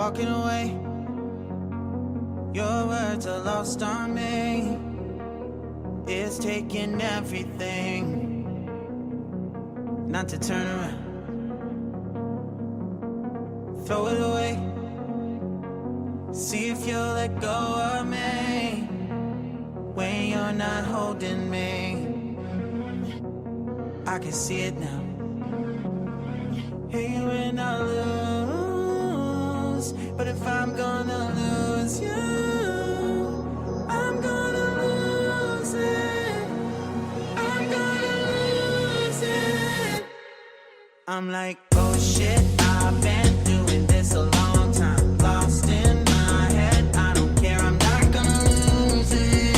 walking away. Your words are lost on me. It's taking everything not to turn around. Throw it away. See if you'll let go of me when you're not holding me. I can see it now. Hey, when I lose, but if I'm gonna lose you, I'm gonna lose it. I'm gonna lose it. I'm like, oh shit, I've been doing this a long time. Lost in my head, I don't care, I'm not gonna lose it.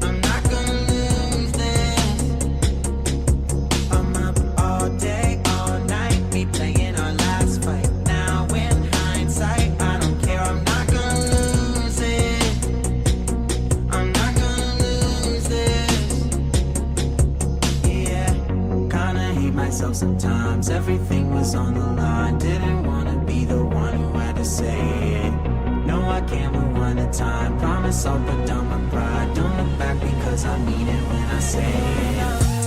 I'm not gonna lose this. I'm up all day, all night, we playing our last fight. Now in hindsight, I don't care, I'm not gonna lose it. I'm not gonna lose this. Yeah, kinda hate myself sometimes. Everything was on the line. Didn't wanna be the one who had to say it. No, I can't move one at a time. Promise I'll put down my pride. Don't look back because I mean it when I say it.